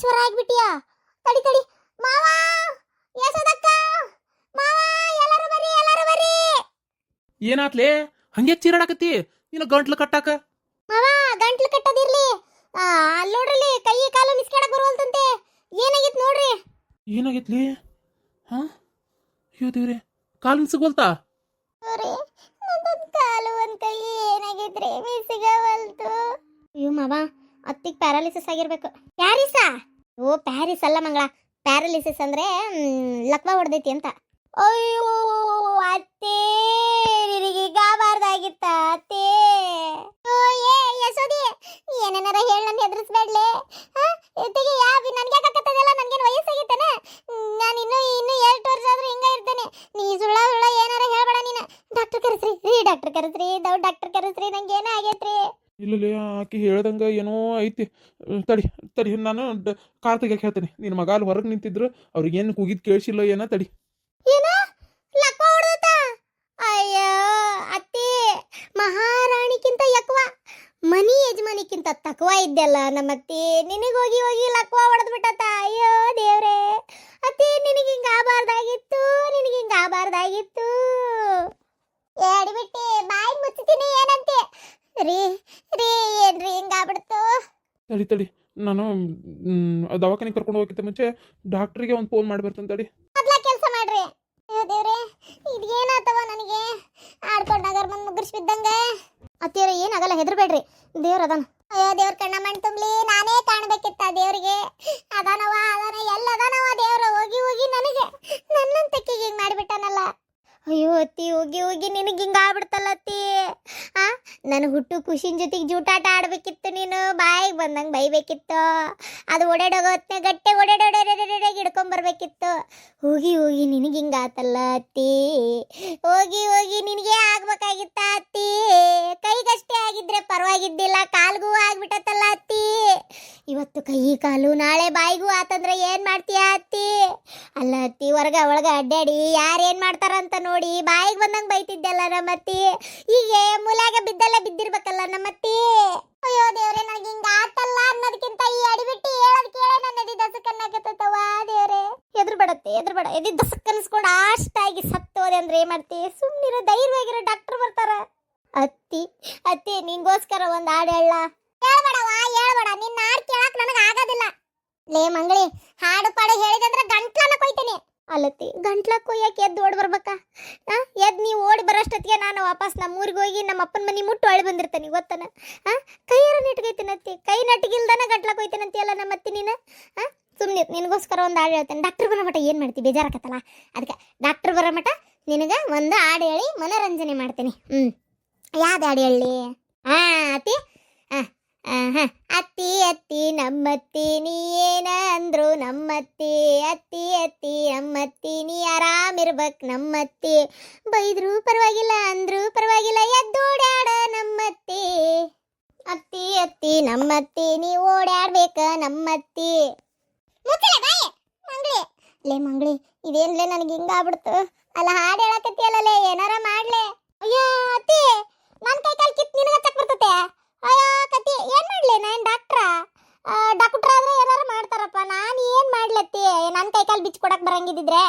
ಕೋಟೀಶ್ವರ ಆಗ್ಬಿಟ್ಟಿಯಾ. ತಡಿ ತಡಿ ಮಾವ, ಯಶೋದಕ್ಕ, ಮಾವ, ಎಲ್ಲರೂ ಬರ್ರಿ, ಎಲ್ಲರೂ ಬರ್ರಿ. ಏನಾತ್ಲೆ ಹಂಗೆ ಚೀರಾಡಕತ್ತಿ? ನೀನು ಗಂಟ್ಲು ಕಟ್ಟಾಕ. ಮಾವ, ಗಂಟ್ಲು ಕಟ್ಟದಿರ್ಲಿ, ಅಲ್ಲಿ ನೋಡ್ರಿ ಕೈ ಕಾಲು ಮಿಸ್ಕಾಡಕ್ ಬರುವಲ್ತಂತೆ. ಏನಾಗಿತ್ತು ನೋಡ್ರಿ. ಏನಾಗೈತ್ಲಿ? ಹಾ, ಅಯ್ಯೋ ದೇವ್ರೆ, ಕಾಲು ಮಿಸ್ಗೋಲ್ತಾ? ನಂದೊಂದು ಕಾಲು ಒಂದು ಕೈ ಏನಾಗಿದ್ರಿ ಮಿಸ್ಗವಲ್ತು. ಅಯ್ಯೋ ಮಾವ, ಅತ್ತಿಗೆ ಪ್ಯಾರಾಲಿಸಿಸ್ ಆಗಿರ್ಬೇಕು. ಪ್ಯಾರಿಸಾ? ಓ ಪ್ಯಾರಿಸ್ ಅಲ್ಲ ಮಂಗಳ, ಪ್ಯಾರಾಲಿಸಿಸ್ ಅಂದ್ರೆ ಲಕ್ವ ಹೊಡೆದೈತಿ ಅಂತ. ಅಯ್ಯೋ ಅತ್ತೇ, ನಿನಗೀಗ ಬಾರ್ದಾಗಿತ್ತ ಅತ್ತೇ? ಏ ಯಶೋದಿ, ಏನೇನಾರ ಹೇಳಿ ನನ್ನ ಹೆದರ್ಸ್ಬೇಡ್ಲೆ. ತೆಗಿ ಯಾವಿ, ನನ್ಗೆ ಯಾಕತ್ತದಲ್ಲ? ನನ್ಗೇನು ವಯಸ್ಸಾಗಿತ್ತಾನೆ? ನಾನು ಇನ್ನೂ 2 ವರ್ಷ ಆದ್ರೂ ಹಿಂಗ ಇರ್ತೇನೆ. ನೀ ಸುಳ್ಳ ಏನಾರ ಹೇಳ್ಬೇಡ ನೀನು. ಡಾಕ್ಟರ್ ಕರೆಸ್ರಿ ರೀ, ಡಾಕ್ಟರ್ ಕರೆಸ್ರಿ, ಡಾಕ್ಟರ್ ಕರೆಸ್ರಿ, ನಂಗೆ ಏನೋ ಆಗೈತ್ರಿ. ಇಲ್ಲ ಆಕಿ ಹೇಳ್ದಂಗ ಏನೋ ಐತಿ. ತಡಿ ತಡಿ, ನಾನು ಕಾರ್ ತೆಗಿಯಕ್ಕೆ ಹೇಳ್ತೇನೆ. ನಿನ್ನ ಮಗ ಅಲ್ಲಿ ಹೊರಗೆ ನಿಂತಿದ್ರು, ಅವ್ರಿಗೇನು ಕೂಗಿದ್ ಕೇಳಿಸಿಲ್ಲ ಏನೋ. ತಡಿ. ಏನ ಲಕ್ವ ಹೊಡೆದತ್ತ? ಅಯ್ಯೋ ಅತ್ತಿ, ಮಹಾರಾಣಿಕ್ಕಿಂತ ಯಕ್ವ, ಮನಿ ಯಜಮಾನಿಕ್ಕಿಂತ ತಕ್ವ ಇದ್ದಲ್ಲ ನಮ್ಮತ್ತಿ. ನಿನಗೋಗಿ ಹೋಗಿ ಲಕ್ವ ಹೊಡೆದ್ಬಿಟ್ಟತ್ತ. ಅಯ್ಯೋ ದೇವ್ರೆ, ಅತ್ತಿ ನಿನಗೆ ಹಿಂಗ ಆಗಬಾರ್ದಾಗಿತ್ತು, ನಿನಗೆ ಹಿಂಗ ಆಗಬಾರ್ದಾಗಿತ್ತು. ಬಿಟ್ಟಿ ಬಾಯಿ ಮುಚ್ಚಿತೀನಿ ಏನಂತೆ? ರೀ ರೀ, ಏನ್ರಿ ಹಿಂಗ ಆಗ್ಬಿಡ್ತು? ತಡಿ ತಡಿ, ನಾನು ದವಾಖಾನೆಗೆ ಕರ್ಕೊಂಡು ಹೋಗಕ್ಕಿಂತ ಮುಂಚೆ ಡಾಕ್ಟ್ರಿಗೆ ಒಂದು ಫೋನ್ ಮಾಡಿ ಬರ್ತೇನೆ. ತಡಿ. ಮೊದ್ಲ ಕೆಲಸ ಮಾಡ್ರಿ. ಅಯ್ಯೋ ದೇವ್ರೆ, ಇದೇನಾತವ ನನಗೆ? ಆಡ್ಕೊಂಡಾಗ ಬಂದು ಮುಗಿಸ್ಬಿದ್ದಂಗ. ಅತ್ತಿಯರ ಏನಾಗಲ್ಲ, ಹೆದರ್ಬೇಡ್ರಿ, ದೇವ್ರ ಅದಾನ. ಅಯ್ಯೋ ದೇವ್ರ ಕಣ್ಣ ಮಣ್ಣು ತುಂಬಲಿ, ನಾನೇ ಕಾಣಬೇಕಿತ್ತ ದೇವ್ರಿಗೆ. ಅದಾನವ ಎಲ್ಲ ಅದಾನವ ದೇವ್ರ. ಹೋಗಿ ಹೋಗಿ ನನಗೆ ನನ್ನಂತಕ್ಕಿಗೆ ಹಿಂಗೆ ಮಾಡಿಬಿಟ್ಟಾನಲ್ಲ. ಅಯ್ಯೋ ಅತ್ತಿ, ಹೋಗಿ ಹೋಗಿ ನಿನಗೆ ಹಿಂಗ ಆಗ್ಬಿಡ್ತಲ್ಲ ಅತ್ತಿ. ನಾನು ಹುಟ್ಟು ಖುಷಿನ ಜೊತೆಗೆ ಜೂಟಾಟ ಆಡ್ಬೇಕಿತ್ತು. ನೀನು ಬಾಯಿಗೆ ಬಂದಂಗೆ ಬೈಬೇಕಿತ್ತು. ಅದು ಓಡಾಡೋಗತ್ತೆ ಗಟ್ಟೆ ಓಡಾಡೋಡಾಡಾಡಾಡ ಹಿಡ್ಕೊಂಬರ್ಬೇಕಿತ್ತು. ಹೋಗಿ ಹೋಗಿ ನಿನಗೆ ಹಿಂಗ ಆತಲ್ಲ ಅತ್ತಿ. ಹೋಗಿ ಹೋಗಿ ನಿನಗೆ ಆಗ್ಬೇಕಾಗಿತ್ತ ಅತ್ತಿ. ಕೈಗಷ್ಟೇ ಆಗಿದ್ರೆ ಪರವಾಗಿದ್ದಿಲ್ಲ, ಕಾಲ್ಗೂ ಆಗ್ಬಿಟ್ಟತ್ತಲ್ಲ ಅತ್ತಿ. ಇವತ್ತು ಕೈ ಕಾಲು, ನಾಳೆ ಬಾಯಿಗೂ ಆತಂದ್ರೆ ಏನು ಮಾಡ್ತೀಯ ಅತ್ತಿ? ಅಲ್ಲ ಅತ್ತಿ, ಹೊರಗ ಒಳಗ ಅಡ್ಡಾಡಿ ಯಾರೇನು ಮಾಡ್ತಾರಂತ ನೋಡಿ ಬಾಯಿಗೆ ಬಂದಂಗೆ ಬೈತಿದ್ದೆಲ್ಲ ನಮ್ಮತ್ತಿ. ಹೀಗೆ ಮೂಲ್ಯಾಗ ಬಿದ್ದೆಲ್ಲ ಬಿದ್ದಿರ್ಬೇಕಲ್ಲ ನಮ್ಮತ್ತಿ. ಅಯ್ಯೋ ದೇವ್ರೆ, ನನಗೆ ಹಿಂಗ ಆತಲ್ಲ ಅನ್ನೋದಕ್ಕಿಂತ ಈ ಅಡಿಬಿಟ್ಟು ಹೇಳೋದ್ ಕೇಳೆ ನನ್ನ ಎದಿ ದಸಕ್ಕನ್ನಾಗತ್ತವ. ದೇವ್ರೆ, ಎದುರುಬೇಡ, ಎದಿ ದಸಕ್ಕನ್ಸ್ಕೊಂಡು ಅಷ್ಟಾಗಿ ಸತ್ತೋದೆ ಅಂದ್ರೆ ಏನ್ ಮಾಡ್ತಿ? ಸುಮ್ಮನಿರೋ, ಧೈರ್ಯವಾಗಿರೋ, ಡಾಕ್ಟರ್ ಬರ್ತಾರ. ಅತ್ತಿ ನಿಂಗೋಸ್ಕರ ಒಂದು ಹಾಡು ಹೇಳ. ಹೇಳ್ಬೇಡ, ನಿನ್ನ ಹಾಡು ಕೇಳಕ್ ನನಗೆ ಆಗೋದಿಲ್ಲ. ಲೇ ಮಂಗಳಿ, ಹಾಡು ಪಾಡು ಹೇಳಿದಂದ್ರೆ ಗಂಟ್ಲನ್ನ ಕೊಯ್ತೇನೆ. ಅಲ್ಲತ್ತಿ, ಗಂಟ್ಲ ಕೊಯ್ಯಕ್ಕೆ ಎದ್ದು ಓಡಿ ಬರ್ಬೇಕಾ? ಎದ್ದು ನೀವು ಓಡಿ ಬರೋಷ್ಟೊತ್ತಿಗೆ ನಾನು ವಾಪಸ್ ನಮ್ಮೂರಿಗೆ ಹೋಗಿ ನಮ್ಮ ಅಪ್ಪನ ಮನೆ ಮುಟ್ಟು ಒಳ್ಳೆ ಬಂದಿರ್ತೇನೆ. ಗೊತ್ತನ? ಕೈಯಾರ ನೆಟ್ಗೈತೇನತ್ತಿ, ಕೈ ನೆಟ್ಗಿಲ್ದಾನ ಗಂಟ್ಲ ಕೊಯ್ತೇನಂತಿ ಅಲ್ಲ ನಮ್ಮತ್ತಿ ನೀನು. ಸುಮ್ಮನೆ ನಿನಗೋಸ್ಕರ ಒಂದು ಹಾಡು ಹೇಳ್ತೇನೆ. ಡಾಕ್ಟರ್ ಬರೋ ಮಟ ಏನು ಮಾಡ್ತಿ? ಬೇಜಾರಾಕತ್ತಲ್ಲ, ಅದಕ್ಕೆ ಡಾಕ್ಟರ್ ಬರೋ ಮಟ ನಿನಗೆ ಒಂದು ಹಾಡು ಹೇಳಿ ಮನೋರಂಜನೆ ಮಾಡ್ತೇನೆ. ಯಾವ್ದು ಹಾಡು ಹೇಳಿ? ಅತ್ತಿ, ಅತ್ತಿ ಅತ್ತಿ ನಮ್ಮತ್ತಿ, ನೀ ಏನ ಅಂದ್ರು ನಮ್ಮತ್ತಿ. ಅತ್ತಿ ಅತ್ತಿ ನಮ್ಮತ್ತಿ, ನೀ ಆರಾಮಿರ್ಬೇಕು ನಮ್ಮತ್ತಿ. ಬೈದ್ರು ಪರವಾಗಿಲ್ಲ, ಅಂದ್ರು ಪರವಾಗಿಲ್ಲ, ಎದ್ದೋಡ್ಯಾಡ ನಮ್ಮತ್ತಿ. ಅತ್ತಿ ಅತ್ತಿ ನಮ್ಮತ್ತಿ, ನೀ ಓಡಾಡ್ಬೇಕ ನಮ್ಮತ್ತಿ. ಲೇ ಮಂಗ್ಳಿ, ಇದೇನ್ಲೇ ನನಗೆ ಹಿಂಗ ಆಗ್ಬಿಡ್ತು? ಅಲ್ಲ ಹಾಡು ಹೇಳಕತ್ತಿ ಅಲ್ಲಲೇ, ಏನಾರ ಮಾಡ್ಲೆ. ಅಯ್ಯೋ ಅತ್ತಿ, ನನ್ನ ಕೈ ಕಾಲು ಕಿತ್ತು ನಿನಗೆ ಹಚ್ಚಕ್ ಬರ್ತತೆ. ಅಯ್ಯೋ ಕತ್ತಿ, ಏನ್ ಮಾಡ್ಲಿ? ನಾನು ಡಾಕ್ಟ್ರ ಆದ್ರೆ ಏನಾರು ಮಾಡ್ತಾರಪ್ಪ. ನಾನು ಏನ್ ಮಾಡ್ಲತ್ತಿ? ನನ್ನ ಕೈ ಕಾಲು ಬಿಚ್ಚಿ ಕೊಡಕ್ ಬರಂಗಿದ್ದಿದ್ರೆ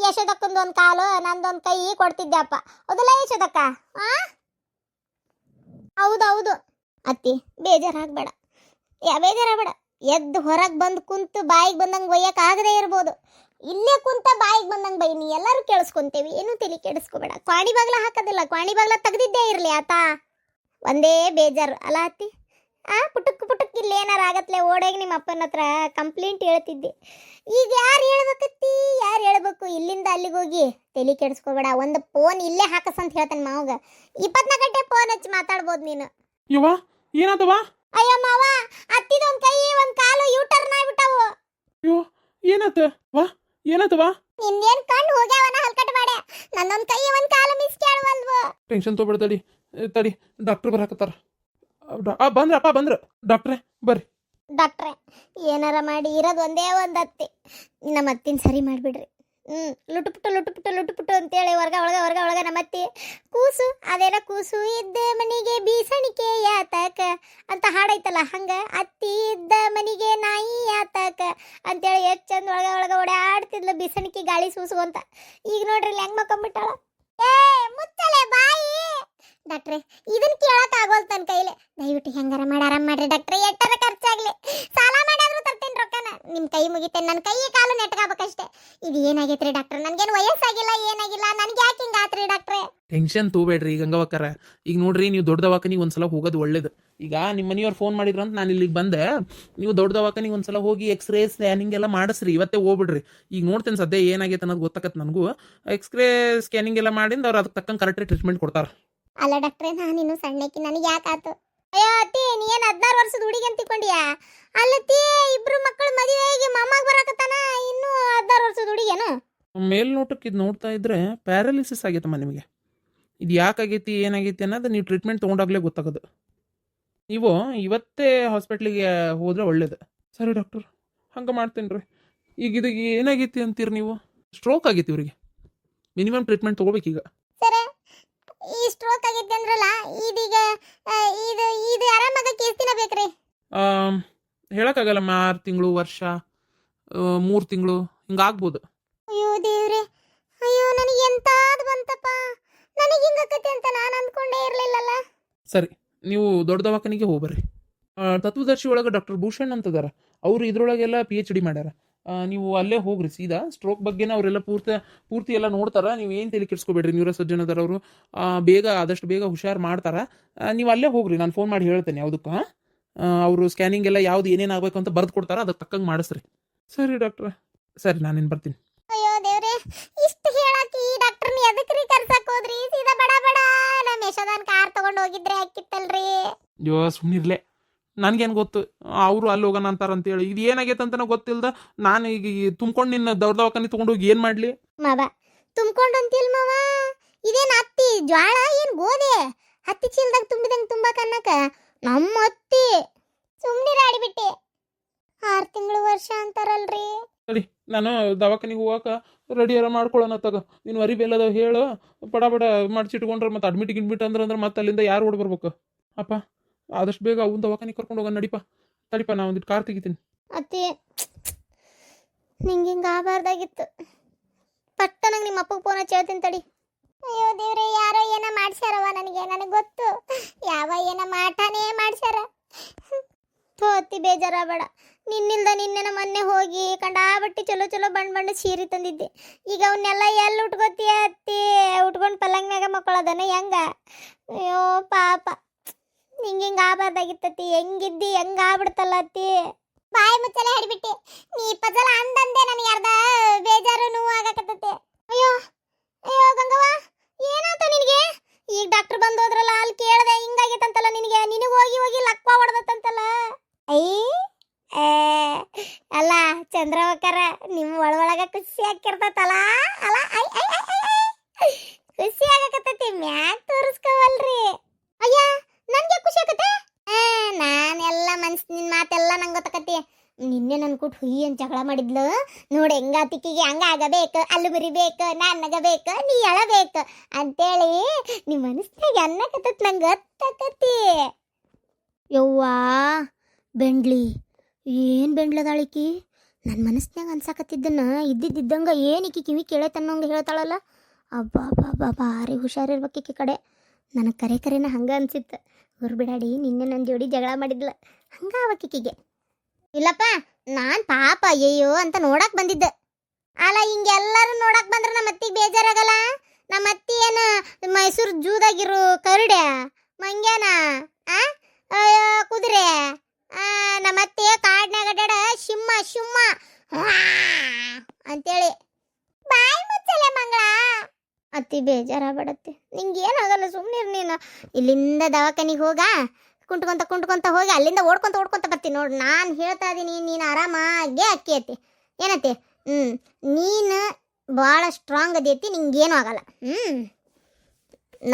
ಯಶೋದಕ್ಕಂದು ಒಂದು ಕಾಲು, ನಂದೊಂದು ಕೈ ಕೊಡ್ತಿದ್ದೆ ಅಪ್ಪ. ಹೌದಲ್ಲ ಯಶೋದಕ್ಕ? ಹೌದು ಅತ್ತಿ, ಬೇಜಾರಾಗಬೇಡ. ಎದ್ದು ಹೊರಗೆ ಬಂದು ಕುಂತು ಬಾಯಿಗೆ ಬಂದಂಗೆ ಒಯ್ಯಕ್ಕೆ ಆಗದೇ ಇರ್ಬೋದು. ಇಲ್ಲೇ ಕುಂತ ಬಾಯಿಗೆ ಬಂದಂಗೆ ಬೈ, ನೀ ಎಲ್ಲರೂ ಕೇಳಿಸ್ಕೊಂತೇವಿ, ಏನೂ ತಲೆ ಕೆಡಿಸ್ಕೋಬೇಡ. ಕ್ವಾಣಿ ಬಾಗ್ಲ ಹಾಕೋದಿಲ್ಲ, ಕ್ವಾಣಿ ಬಾಗ್ಲ ತೆಗ್ದಿದ್ದೇ ಇರಲಿ ಆತ. ಒಂದೇ ಬೇಜಾರು ಅಲ್ಲ ಅತ್ತಿ? ಪುಟಕ್ ಇಲ್ಲಿ ಏನಾರು ಆಗತ್ಲೆ ಓಡೋಗಿ ನಿಮ್ಮ ಅಪ್ಪನ ಹತ್ರ ಕಂಪ್ಲೇಂಟ್ ಹೇಳ್ತಿದ್ದೆ. ಈಗ ಯಾರು ಹೇಳ್ಬೇಕು? ಇಲ್ಲಿಂದ ಅಲ್ಲಿಗೆ ಹೋಗಿ ತಲೆ ಕೆಡಿಸ್ಕೋಬೇಡ. ಒಂದು ಫೋನ್ ಇಲ್ಲೇ ಹಾಕಸಂತ ಹೇಳ್ತಾನೆ ಮಾವಗ. 24 ಗಂಟೆ ಫೋನ್ ಹಚ್ಚಿ ಮಾತಾಡ್ಬೋದು ನೀನು. ಯವ್ವ, ಏನಾದವ? ಅಯ್ಯೋ ಮಾವ, ಅತ್ತಿದೊಂದು ಕೈ ಒಂದು ಕಾಲು ಯೂಟರ್ನ್ ಆಗ್ಬಿಟ್ಟವು. ಅಯ್ಯೋ, ಏನಾತವ? ನಿಂದೇನು ಕಣ್ಣು ಹೋಗ್ಯಾವನ ಹಲ್ಕಟ್ ಮಾಡೆ. ನನ್ನೊಂದು ಕೈ ಒಂದು ಕಾಲು ಮಿಸ್ ಕೇಳುವಲ್ವು. ಟೆನ್ಷನ್ ತೊಗೊಬೇಡ, ತಡಿ ಡಾಕ್ಟರ್ ಬರಾಕತ್ತಾರ. ಬಂದ್ರಪ್ಪ, ಬಂದ್ರ ಡಾಕ್ಟ್ರೇ, ಬರ್ರಿ. ಡಾಕ್ಟ್ರೆ, ಏನಾರ ಮಾಡಿ ಇರೋದು ಒಂದೇ ಒಂದು ಅತ್ತಿ. ನಮ್ಮ ಅತ್ತಿನ ಸರಿ ಮಾಡಿಬಿಡ್ರಿ. ಲುಟುಪುಟ್ಟು ಅಂತೇಳಿ ಹೊರಗ ನಮ್ಮತ್ತಿ ಕೂಸು ಅದೇನ ಕೂಸು ಇದ್ದ ಮನೆಗೆ ಬೀಸಣಿಕೆ ಯಾತಕ ಅಂತ ಹಾಡೈತಲ್ಲ ಹಂಗ ಅತ್ತಿ ಇದ್ದ ಮನೆಗೆ ನಾಯಿ ಯಾತಕ ಅಂತೇಳಿ ಎಷ್ಟು ಚಂದ ಒಳಗ ಓಡಾಡ್ತಿದ್ಲು ಬೀಸಣಿಕೆ ಗಾಳಿ ಸೂಸು ಅಂತ. ಈಗ ನೋಡ್ರಿ ಇಲ್ಲಿ ಹೆಂಗ್ ಮಕ್ಕೊಂಬಿಟ್ಟಾಳ. ಏ ಮುಚ್ಚಲೆ ಬಾಯಿ ಡಾಕ್ಟ್ರೆ, ಇದನ್ನ ಕೇಳಕ್ ಆಗೋಲ್ ತನ್ ಕೈಲಿ. ದಯವಿಟ್ಟು ಹೆಂಗಾರ ಮಾಡಿ ಆರಾಮ್ ಮಾಡ್ರಿ ಡಾಕ್ಟ್ರೆ, ಎಟ್ಟರ ಖರ್ಚಾಗ್ಲಿ ಸಾಲ ಮಾಡಾದ್ರೂ ತರ್ತೇನೆ ರೊಕ್ಕನ. ನಿಮ್ ಕೈ ಮುಗಿತೇನೆ, ನನ್ನ ಕೈ ಕಾಲು ನೆಟ್ಕಾಬೇಕಷ್ಟೇ. ಇದು ಏನಾಗೈತ್ರಿ ಡಾಕ್ಟ್ರೆ? ನನ್ಗೇನು ವಯಸ್ಸಾಗಿಲ್ಲ ಏನಾಗಿಲ್ಲ, ನನ್ಗೆ ಯಾಕೆ ಹಿಂಗಾತ್ರಿ ಡಾಕ್ಟ್ರೆ? ಟೆನ್ಷನ್ ತಗೋಬೇಡ್ರಿ ಗಂಗವಕ್ಕರ. ಈಗ ನೋಡ್ರಿ, ನೀವು ದೊಡ್ಡ ದವಾಖಾನಿಗೆ ಒಂದ್ಸಲ ಹೋಗೋದು ಒಳ್ಳೇದು. ಈಗ ನಿಮ್ಮ ಮನೆಯವ್ರು ಫೋನ್ ಮಾಡಿದ್ರು ಅಂತ ನಾನು ಇಲ್ಲಿಗೆ ಬಂದೆ. ನೀವು ದೊಡ್ಡ ದವಾಖಾನಿಗೆ ಒಂದ್ಸಲ ಹೋಗಿ ಎಕ್ಸ್ರೇ ಸ್ಕ್ಯಾನಿಂಗ್ ಎಲ್ಲ ಮಾಡಿಸ್ರಿ, ಇವತ್ತೇ ಹೋಗ್ಬಿಡ್ರಿ. ಈಗ ನೋಡ್ತೇನೆ ಸದ್ಯ ಏನಾಗೈತೆ ಅನ್ನೋದು ಗೊತ್ತಾಗತ್ತೆ ನನಗೂ. ಎಕ್ಸ್ರೇ ಸ್ಕ್ಯಾನಿಂಗ್ ಎಲ್ಲ ಮಾಡಿಂದ ಅವ್ರು ಅದಕ್ಕೆ ತಕ್ಕಂಗೆ ಕರೆಕ್ಟಾಗಿ ಟ್ರೀಟ್ಮೆಂಟ್ ಕೊಡ್ತಾರೆ. ಅಲ್ಲ ಡಾಕ್ಟ್ರೆ, ನಾನಿನ್ನು ಸಣ್ಣಕ್ಕೆ, ನನಗೆ ಯಾಕಾತು? ಅಯ್ಯೋ ಅತ್ತಿ, ನೀ ಏನು 16 ವರ್ಷದ ಹುಡುಗಿ ಅಂತ ತಿಳ್ಕೊಂಡಿಯಾ? ಅಲ್ಲತ್ತಿ, ಇಬ್ರು ಮಕ್ಕಳು ಮದುವೆಯಾಗಿ ಮೊಮ್ಮಗ ಬರಾಕತ್ತಾನ, ಇನ್ನೂ 16 ವರ್ಷದ ಹುಡುಗಿಯೇನು? ಮೇಲ್ನೋಟಕ್ಕೆ ಇದು ನೋಡ್ತಾ ಇದ್ರೆ ಪ್ಯಾರಾಲಿಸಿಸ್ ಆಗೈತಮ್ಮ ನಿಮಗೆ. ಇದು ಯಾಕಾಗೈತಿ ಏನಾಗೈತಿ ಅನ್ನೋದು ನೀವು ಟ್ರೀಟ್ಮೆಂಟ್ ತೊಗೊಂಡಾಗಲೇ ಗೊತ್ತಾಗೋದು. ನೀವು ಇವತ್ತೇ ಹಾಸ್ಪಿಟ್ಲಿಗೆ ಹೋದರೆ ಒಳ್ಳೇದು. ಸರಿ ಡಾಕ್ಟರ್, ಹಂಗೆ ಮಾಡ್ತೇನೆ ರೀ. ಈಗ ಇದು ಏನಾಗೈತಿ ಅಂತೀರಿ ನೀವು? ಸ್ಟ್ರೋಕ್ ಆಗೈತಿ ಇವ್ರಿಗೆ, ಮಿನಿಮಮ್ ಟ್ರೀಟ್ಮೆಂಟ್ ತೊಗೋಬೇಕೀಗ. ಸರ್, ಈ ಸ್ಟ್ರೋಕ್ ಆಗೈತೆ ಅಂದ್ರಲ್ಲ, ಇದೀಗ ಇದು ಆರಾಮಾಗಕ್ಕೆ ಎಷ್ಟು ದಿನ ಬೇಕ್ರಿ? ಹೇಳೋಕ್ಕಾಗಲ್ಲಮ್ಮ, 6 ತಿಂಗಳು, ವರ್ಷ, 3 ತಿಂಗಳು ಹಿಂಗಾಗ್ಬೋದು. ಅಯ್ಯೋ ದೇವ್ರೆ, ಅಯ್ಯೋ ನನಗೆ ಎಂತಾದ್ ಬಂತಪ್ಪ, ನನಗೆ ಹಿಂಗಕ್ಕತ್ತೆ ಅಂತ ನಾನು ಅಂದ್ಕೊಂಡೇ ಇರಲಿಲ್ಲಲ್ಲ. ಸರಿ, ನೀವು ದೊಡ್ಡ ದವಾಖಾನಿಗೆ ಹೋಗ್ಬರ್ರಿ. ತತ್ವದರ್ಶಿ ಒಳಗೆ ಡಾಕ್ಟರ್ ಭೂಷಣ್ ಅಂತದಾರ, ಅವರು ಇದ್ರೊಳಗೆಲ್ಲ PhD ಮಾಡ್ಯಾರ. ನೀವು ಅಲ್ಲೇ ಹೋಗ್ರಿ ಸೀದಾ. ಸ್ಟ್ರೋಕ್ ಬಗ್ಗೆನ ಅವರೆಲ್ಲ ಪೂರ್ತಿ ಎಲ್ಲ ನೋಡ್ತಾರ. ನೀವು ಏನು ತಲೆ ಕೆಡಿಸ್ಕೋಬೇಡ್ರಿ, ನ್ಯೂರೋ ಸರ್ಜನ್ ಅದಾರ ಅವರು. ಆದಷ್ಟು ಬೇಗ ಹುಷಾರು ಮಾಡ್ತಾರ. ನೀವು ಅಲ್ಲೇ ಹೋಗ್ರಿ, ನಾನು ಫೋನ್ ಮಾಡಿ ಹೇಳ್ತೇನೆ ಯಾವುದಕ್ಕೆ. ಅವರು ಸ್ಕ್ಯಾನಿಂಗ್ ಎಲ್ಲ ಯಾವ್ದು ಏನೇನು ಆಗಬೇಕು ಅಂತ ಬರೆದು ಕೊಡ್ತಾರ, ಅದಕ್ಕೆ ತಕ್ಕಂಗೆ ಮಾಡಿಸ್ರಿ. ಸರಿ ಡಾಕ್ಟ್ರ, ಸರಿ ನಾನೇನು ಬರ್ತೀನಿ. ಅಯ್ಯೋ ದೇವ್ರೆ, ಇಷ್ಟು ಹೇಳಕ್ಕೆ ಈ ಡಾಕ್ಟರ್ನ ಎದಕ್ರಿ ಕರ್ಸಕ್ ಹೋದ್ರಿ? ಸೀದಾ ಬಡ ನಮ್ಮ ಯಶೋದನ್ ಕಾರ್ ತಗೊಂಡು ಹೋಗಿದ್ರೆ ಹಾಕಿತ್ತಲ್ರಿ. ಅಯ್ಯೋ ಸುಮ್ಮನಿರ್ಲೆ, ನನಗೇನು ಗೊತ್ತು ಅವರು ಅಲ್ಲಿ ಹೋಗೋಣ ಅಂತಾರಂತೇಳಿ. ಇದು ಏನಾಗೈತೆ ಅಂತ ಗೊತ್ತಿಲ್ದ ನಾನು ಈಗ ತುಂಬ್ಕೊಂಡು ನಿನ್ನ ದೊಡ್ಡ ದವಾಖಾನೆ ತೊಗೊಂಡೋಗಿ ಏನು ಮಾಡಲಿ? ಮಾವ ತುಂಬ್ಕೊಂಡು ಅಂತಿಲ್ ಮಾವ, ಇದೇನು ಹತ್ತಿ ಜ್ವಾಳ ಏನು ಗೋಧಿ? ಹತ್ತಿ ಚೀಲದಾಗ ತುಂಬಿದಂಗೆ ತುಂಬಾಕನ್ನಕ ನಮ್ಮ ಅತ್ತಿ ಸುಮ್ಮನೆ ಆಡಿಬಿಟ್ಟೆ. 6 ತಿಂಗಳು ವರ್ಷ ಅಂತಾರಲ್ರಿ. ಸರಿ, ನಾನು ದವಾಖಾನಿಗೆ ಹೋಗಾಕ ರೆಡಿಯಾರ ಮಾಡ್ಕೊಳ್ಳೋಣ ತಗ. ನೀನು ವರಿ ಬೇಲದವ ಹೇಳು, ಬಡ ಮಾಡಿಸಿಟ್ಕೊಂಡ್ರೆ ಮತ್ತೆ ಅಡ್ಮಿಟ್ ಅಂದ್ರೆ ಮತ್ತೆ ಅಲ್ಲಿಂದ ಯಾರು ಓಡಿ ಬರ್ಬೇಕು? ಅಪ್ಪ, ಆದಷ್ಟು ಬೇಗ ಅವ್ನ ದವಾಖಾನಿಗೆ ಕರ್ಕೊಂಡು ಹೋಗೋಣ ನಡಿಪ. ತಡಿಪ, ನಾ ಒಂದಿಟ್ಟು ಕಾರ್ ತೆಗಿತೀನಿ. ಅತ್ತಿ, ನಿಂಗೆ ಹಿಂಗೆ ಆಗಬಾರ್ದಾಗಿತ್ತು. ಪಟ್ಟನಾಗ ನಿಮ್ಮ ಅಪ್ಪಗೆ ಫೋನ್ ಹಚ್ಚಿ ಹೇಳ್ತೀನಿ ತಡಿ. ಅಯ್ಯೋ ದೇವ್ರೆ, ಯಾರೋ ಏನ ಮಾಡ್ಸ್ಯಾರವ ನನಗೆ ಗೊತ್ತು. ಯಾವ ಏನ ಮಾಟನೇ ಮಾಡ್ಸ್ಯಾರ. ಅತ್ತಿ ಬೇಜಾರಾಗಬೇಡ. ನಿನ್ನೆನ ಮೊನ್ನೆ ಹೋಗಿ ಕಂಡಾಬಟ್ಟಿ ಚಲೋ ಬಣ್ಣ ಸೀರೆ ತಂದಿದ್ದೆ. ಈಗ ಅವನ್ನೆಲ್ಲ ಎಲ್ಲಿ ಉಟ್ಕೋತೀಯ ಅತ್ತಿ? ಉಟ್ಕೊಂಡು ಪಲ್ಲಂಗ್ ಮ್ಯಾಗ ಮಕ್ಕಳದನ ಹೆಂಗ? ಅಯ್ಯೋ ಪಾಪ, ಹಿಂಗೆ ಆಗಬಾರ್ದಾಗಿತ್ತತ್ತಿ. ಹೆಂಗಿದ್ದಿ ಹೆಂಗ ಆಗ್ಬಿಡ್ತಲ್ಲ ಅತ್ತಿ. ಬಾಯಿ ಮುಚ್ಚಲೆ ಹಿಡಿಬಿಟ್ಟೆ. ನೀ ಪಜಲ ಅಂದಂದೆ ನನಗೆ ಅರ್ಧ ಬೇಜಾರು ನೋವು ಆಗಕತ್ತೈತೆ. ಅಯ್ಯೋ ಗಂಗವ್ವ, ಏನಾತ ನಿನಗೆ? ಈಗ ಡಾಕ್ಟರ್ ಬಂದೋದ್ರಲ್ಲ, ಅಲ್ಲಿ ಕೇಳ್ದೆ ಹಿಂಗಾಗೈತಂತಲ್ಲ ನಿನಗೆ. ನಿನಗೆ ಹೋಗಿ ಲಕ್ವ ಹೊಡೆದತ್ತಂತಲ್ಲ. ಅಲ್ಲ ಚಂದ್ರವಕ್ಕರ, ನಿಮ್ಮ ಒಳಗ ಖುಷಿ ಆಗಿರ್ತತಲ್ಲ. ಅಲ್ಲ ಖುಷಿ ಆಗಕತ್ತೈತಿ, ಮ್ಯಾಕ್ ತೋರಿಸ್ಕೋವಲ್ರಿ. ಅಯ್ಯ, ನನ್ಗೆ ಖುಷಿ ಆಗತ್ತೆ. ನಾನೆಲ್ಲ ನಿನ್ ಮಾತೆಲ್ಲ ನಂಗೆ ಗೊತ್ತಾಕತಿ. ನಿನ್ನೆ ನನ್ ಕೂಟ್ ಹುಯಿ ಅಂತ ಜಗಳ ಮಾಡಿದ್ಲು ನೋಡಿ. ಹೆಂಗ ತಿಕ್ಕಿಗೆ ಹಂಗ ಆಗಬೇಕು, ಅಲ್ಲಿ ಬರಿಬೇಕು, ನನ್ನಗಬೇಕು, ನೀ ಎಳಬೇಕು ಅಂತೇಳಿ ನಿಮ್ಮ ಮನಸ್ನಾಗ ಅನ್ನಕತ್ತತ್ ನಂಗೆ ಗೊತ್ತಾಕತಿ. ಯವ್ವಾ ಬೆಂಡ್ಲಿ, ಏನು ಬೆಂಡ್ಲದಾಳಿಕಿ? ನನ್ನ ಮನಸ್ನಾಗ ಅನ್ಸಾಕತ್ತಿದ್ದನ್ನ ಇದ್ದಿದ್ದಂಗೆ ಏನಿಕ್ಕಿ ಕಿವಿ ಕೇಳೈತನ್ನೋಂಗೆ ಹೇಳ್ತಾಳಲ್ಲ. ಅಬ್ಬಾ ಭಾರಿ ಹುಷಾರಿರ್ಬೇಕಿಕ್ಕಿ ಕಡೆ. ನನಗೆ ಕರೆನ ಹಂಗೆ ಅನ್ಸಿತ್ತು. ಬಿಡಾಡಿ ನಿನ್ನೆ ನನ್ನ ಜೋಡಿ ಜಗಳ ಮಾಡಿದ್ಲ, ಹಂಗ ಅವಕ್ಕಿಗೆ. ಇಲ್ಲಪ್ಪ, ನಾನು ಪಾಪ ಅಯ್ಯೋ ಅಂತ ನೋಡಕ್ ಬಂದಿದ್ದೆ. ಅಲ್ಲ, ಹಿಂಗೆಲ್ಲರೂ ನೋಡಕ್ ಬಂದ್ರೆ ನಮ್ಮ ಅತ್ತಿಗೆ ಬೇಜಾರಾಗಲ್ಲ? ನಮ್ಮ ಅತ್ತಿ ಏನು ಮೈಸೂರು ಜೂದಾಗಿರೋ ಕರಡೆ ಮಂಗ್ಯಾನ ಕುದುರೆ? ನಮ್ಮ ಅತ್ತಿ ಕಾಡ್ನಾಗ ಅಡ್ಯಾಡ ಶಿಮ್ಮ ಅಂತೇಳಿ. ಬಾಯಿ ಮುಚ್ಚಲೆ ಮಂಗಳ. ಅತ್ತಿ ಬೇಜಾರಾಗ್ಬೇಡತ್ತಿ, ನಿಂಗೆ ಏನಾಗಲ್ಲ, ಸುಮ್ಮನಿರು ನೀನು. ಇಲ್ಲಿಂದ ದವಾಖಾನಿಗೆ ಹೋಗ, ಕುಂಟ್ಕೊಂತ ಹೋಗಿ ಅಲ್ಲಿಂದ ಓಡ್ಕೊಂತ ಬರ್ತೀನಿ ನೋಡಿ. ನಾನು ಹೇಳ್ತಾ ಇದ್ದೀನಿ, ನೀನು ಆರಾಮಾಗೆ ಅಕ್ಕಿ ಅತ್ತಿ. ಏನತ್ತಿ? ನೀನು ಭಾಳ ಸ್ಟ್ರಾಂಗ್ ಅದೈತಿ, ನಿಂಗೇನು ಆಗಲ್ಲ.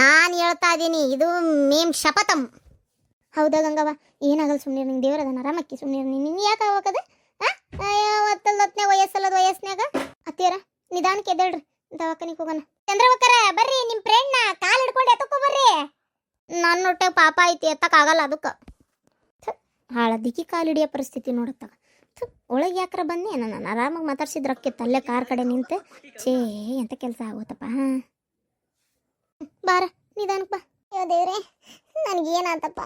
ನಾನು ಹೇಳ್ತಾ ಇದ್ದೀನಿ, ಇದು ಮೇಮ್ ಶಪಥಂ. ಹೌದಾ ಗಂಗವ್ವ? ಏನಾಗಲ್ಲ, ಸುಮ್ಮನೆ ನಿಂಗೆ ದೇವ್ರದನ್ನ ಆರಾಮಕ್ಕಿ. ಸುಮ್ಮನೆ ನೀನು ಯಾಕೆ ಹೋಗದ? 10 ವಯಸ್ಸಲ್ಲದ ವಯಸ್ಸಿನಾಗ ಅತ್ತಿಯರ ನಿಧಾನಕ್ಕೆ ಎದ್ದೇಳ್ರಿ ದವಾಖಾನಿಗೆ ಹೋಗೋಣ. ಚಂದ್ರವಕ್ಕರ ಬರ್ರಿ, ನಿಮ್ಮ ಫ್ರೆಂಡ್ನ ಕಾಲು ಹಿಡ್ಕೊಂಡು ಎತ್ತಕೋ ಬರ್ರಿ. ನನ್ನ ಹೊಟ್ಟೆ ಪಾಪ ಐತಿ, ಎತ್ತಕ್ಕಾಗಲ್ಲ ಅದಕ್ಕೆ. ಹಾಳದಿಕ್ಕಿ ಕಾಲು ಹಿಡಿಯೋ ಪರಿಸ್ಥಿತಿ ನೋಡತ್ತಾಗ. ಒಳಗೆ ಯಾಕ್ರ ಬಂದೆ ನಾನು ಆರಾಮಾಗಿ ಮಾತಾಡ್ಸಿದ್ರಕ್ಕಿತ್ತು ಅಲ್ಲೇ ಕಾರ್ ಕಡೆ ನಿಂತೆ. ಛೇ ಎಂತ ಕೆಲಸ ಆಗೋತಪ್ಪ. ಬಾರ ನಿಧಾನಕ್ಕೆ ಬಾ. ಅಯ್ಯೋ ದೇವ್ರೆ ನನಗೇನಾತಪ್ಪ.